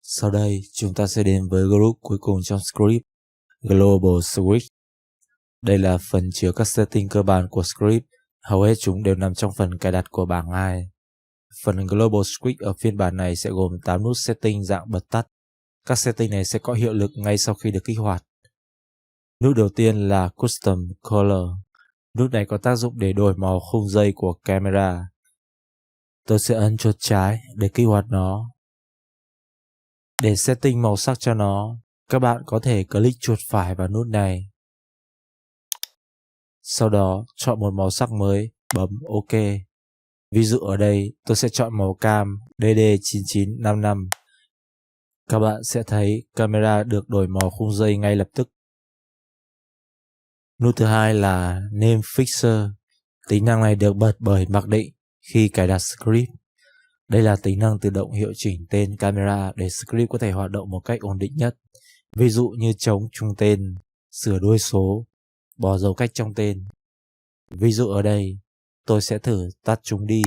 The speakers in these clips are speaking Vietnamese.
Sau đây, chúng ta sẽ đến với group cuối cùng trong script, Global Switch. Đây là phần chứa các setting cơ bản của script, hầu hết chúng đều nằm trong phần cài đặt của bảng 2. Phần Global Switch ở phiên bản này sẽ gồm 8 nút setting dạng bật tắt. Các setting này sẽ có hiệu lực ngay sau khi được kích hoạt. Nút đầu tiên là Custom Color. Nút này có tác dụng để đổi màu khung dây của camera. Tôi sẽ ấn chuột trái để kích hoạt nó. Để setting màu sắc cho nó, các bạn có thể click chuột phải vào nút này. Sau đó, chọn một màu sắc mới, bấm OK. Ví dụ ở đây, tôi sẽ chọn màu cam DD9955. Các bạn sẽ thấy camera được đổi màu khung dây ngay lập tức. Nút thứ hai là Name Fixer. Tính năng này được bật bởi mặc định khi cài đặt script. Đây là tính năng tự động hiệu chỉnh tên camera để script có thể hoạt động một cách ổn định nhất. Ví dụ như chống trùng tên, sửa đuôi số, bỏ dấu cách trong tên. Ví dụ ở đây, tôi sẽ thử tắt chúng đi.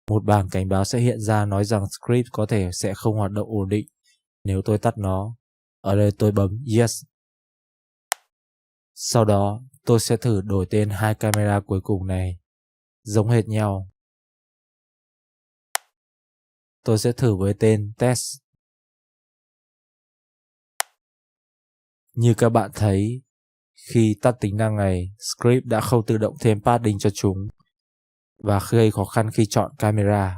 Một bảng cảnh báo sẽ hiện ra nói rằng script có thể sẽ không hoạt động ổn định nếu tôi tắt nó. Ở đây tôi bấm Yes. Sau đó, tôi sẽ thử đổi tên hai camera cuối cùng này, giống hệt nhau. Tôi sẽ thử với tên Test. Như các bạn thấy, khi tắt tính năng này, script đã không tự động thêm padding cho chúng và gây khó khăn khi chọn camera.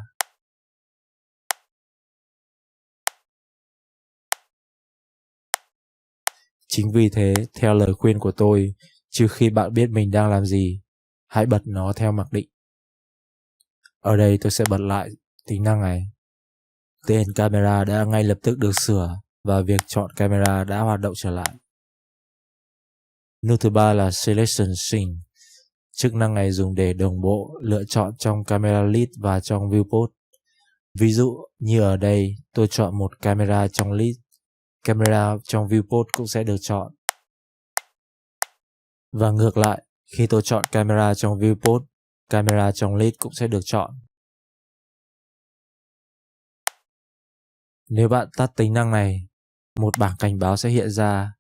Chính vì thế, theo lời khuyên của tôi, trừ khi bạn biết mình đang làm gì, hãy bật nó theo mặc định. Ở đây tôi sẽ bật lại tính năng này. Tên camera đã ngay lập tức được sửa và việc chọn camera đã hoạt động trở lại. Nút thứ ba là Selection Sync. Chức năng này dùng để đồng bộ lựa chọn trong camera list và trong viewport. Ví dụ như ở đây tôi chọn một camera trong list, camera trong viewport cũng sẽ được chọn. Và ngược lại, khi tôi chọn camera trong viewport, camera trong list cũng sẽ được chọn. Nếu bạn tắt tính năng này, một bảng cảnh báo sẽ hiện ra,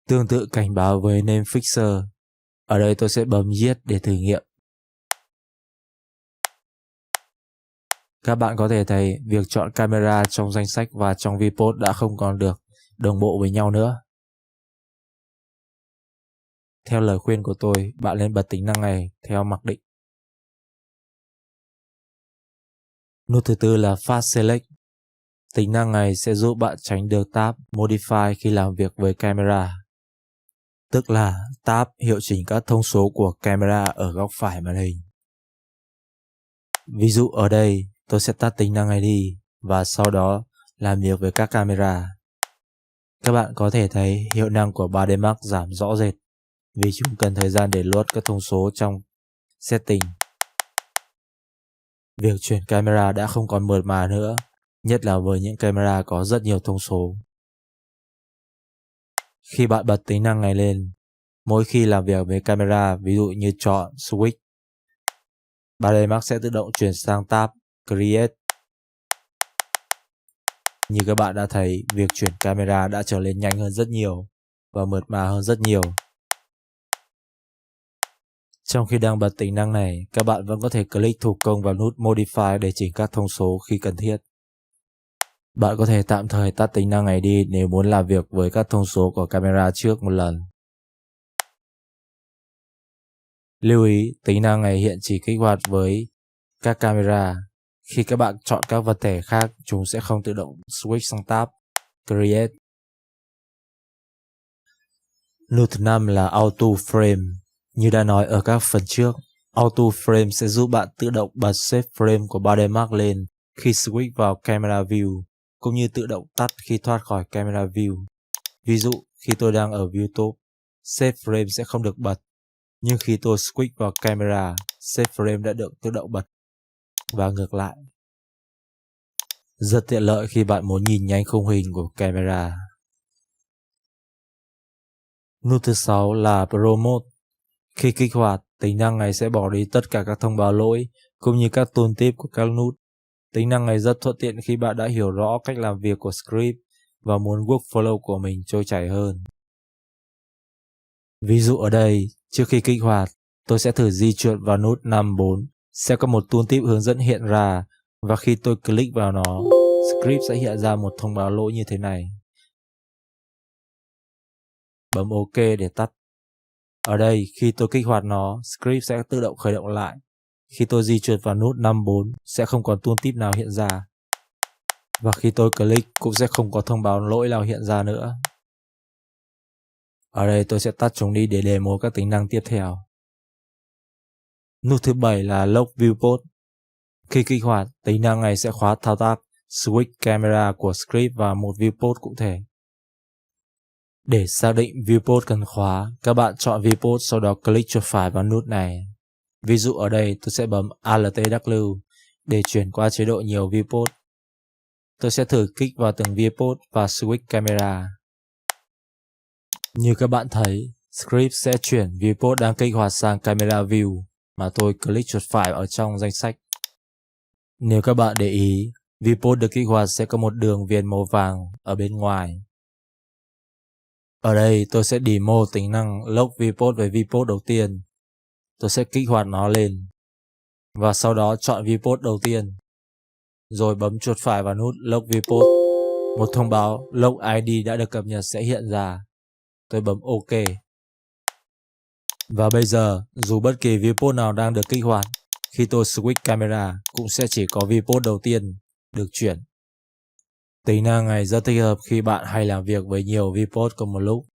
tương tự cảnh báo với Name Fixer. Ở đây tôi sẽ bấm Yes để thử nghiệm. Các bạn có thể thấy việc chọn camera trong danh sách và trong viewport đã không còn được đồng bộ với nhau nữa. Theo lời khuyên của tôi, bạn nên bật tính năng này theo mặc định. Nút thứ tư là Fast Select. Tính năng này sẽ giúp bạn tránh được tab Modify khi làm việc với camera. Tức là tab hiệu chỉnh các thông số của camera ở góc phải màn hình. Ví dụ ở đây, tôi sẽ tắt tính năng này đi và sau đó làm việc với các camera. Các bạn có thể thấy hiệu năng của 3D Max giảm rõ rệt vì chúng cần thời gian để load các thông số trong setting. Việc chuyển camera đã không còn mượt mà nữa, nhất là với những camera có rất nhiều thông số. Khi bạn bật tính năng này lên, mỗi khi làm việc với camera, ví dụ như chọn Switch, 3D Max sẽ tự động chuyển sang tab Create. Như các bạn đã thấy, việc chuyển camera đã trở nên nhanh hơn rất nhiều và mượt mà hơn rất nhiều. Trong khi đang bật tính năng này, các bạn vẫn có thể click thủ công vào nút Modify để chỉnh các thông số khi cần thiết. Bạn có thể tạm thời tắt tính năng này đi nếu muốn làm việc với các thông số của camera trước một lần. Lưu ý, tính năng này hiện chỉ kích hoạt với các camera. Khi các bạn chọn các vật thể khác, chúng sẽ không tự động switch sang tab Create. Nút thứ 5 là Auto Frame. Như đã nói ở các phần trước, Auto Frame sẽ giúp bạn tự động bật Save Frame của 3D Max lên khi switch vào Camera View, cũng như tự động tắt khi thoát khỏi Camera View. Ví dụ, khi tôi đang ở View Top, Save Frame sẽ không được bật, nhưng khi tôi switch vào Camera, Save Frame đã được tự động bật, và ngược lại. Rất tiện lợi khi bạn muốn nhìn nhanh khung hình của camera. Nút thứ 6 là Pro Mode. Khi kích hoạt, tính năng này sẽ bỏ đi tất cả các thông báo lỗi cũng như các tooltip của các nút. Tính năng này rất thuận tiện khi bạn đã hiểu rõ cách làm việc của script và muốn workflow của mình trôi chảy hơn. Ví dụ ở đây, trước khi kích hoạt, tôi sẽ thử di chuyển vào nút 54, sẽ có một tooltip hướng dẫn hiện ra, và khi tôi click vào nó, script sẽ hiện ra một thông báo lỗi như thế này. Bấm OK để tắt. Ở đây, khi tôi kích hoạt nó, script sẽ tự động khởi động lại. Khi tôi di chuyển vào nút 54, sẽ không còn tooltip nào hiện ra. Và khi tôi click, cũng sẽ không có thông báo lỗi nào hiện ra nữa. Ở đây tôi sẽ tắt chúng đi để demo các tính năng tiếp theo. Nút thứ 7 là Lock Viewport. Khi kích hoạt, tính năng này sẽ khóa thao tác Switch Camera của script vào một viewport cụ thể. Để xác định viewport cần khóa, các bạn chọn viewport, sau đó click chuột phải vào nút này. Ví dụ ở đây tôi sẽ bấm Alt+W để chuyển qua chế độ nhiều viewport. Tôi sẽ thử kích vào từng viewport và Switch Camera. Như các bạn thấy, script sẽ chuyển viewport đang kích hoạt sang Camera View mà tôi click chuột phải ở trong danh sách. Nếu các bạn để ý, viewport được kích hoạt sẽ có một đường viền màu vàng ở bên ngoài. Ở đây tôi sẽ demo tính năng Lock Viewport với viewport đầu tiên. Tôi sẽ kích hoạt nó lên và sau đó chọn viewport đầu tiên, rồi bấm chuột phải vào nút Lock Viewport. Một thông báo Lock ID đã được cập nhật sẽ hiện ra. Tôi bấm OK. Và bây giờ, dù bất kỳ viewport nào đang được kích hoạt, khi tôi switch camera cũng sẽ chỉ có viewport đầu tiên được chuyển. Tính năng này rất thích hợp khi bạn hay làm việc với nhiều viewport cùng một lúc.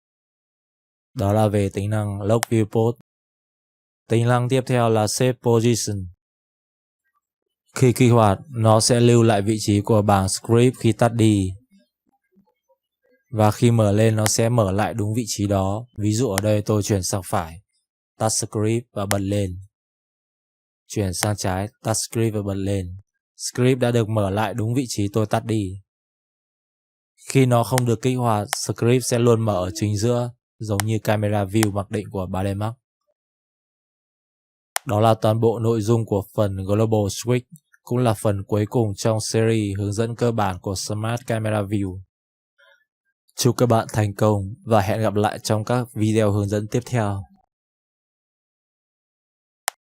Đó là về tính năng Lock Viewport. Tính năng tiếp theo là Save Position. Khi kích hoạt, nó sẽ lưu lại vị trí của bảng script khi tắt đi. Và khi mở lên nó sẽ mở lại đúng vị trí đó. Ví dụ ở đây tôi chuyển sang phải, tắt script và bật lên. Chuyển sang trái, tắt script và bật lên. Script đã được mở lại đúng vị trí tôi tắt đi. Khi nó không được kích hoạt, script sẽ luôn mở ở chính giữa, giống như camera view mặc định của 3D Max. Đó là toàn bộ nội dung của phần Global Switch, cũng là phần cuối cùng trong series hướng dẫn cơ bản của Smart Camera View. Chúc các bạn thành công và hẹn gặp lại trong các video hướng dẫn tiếp theo.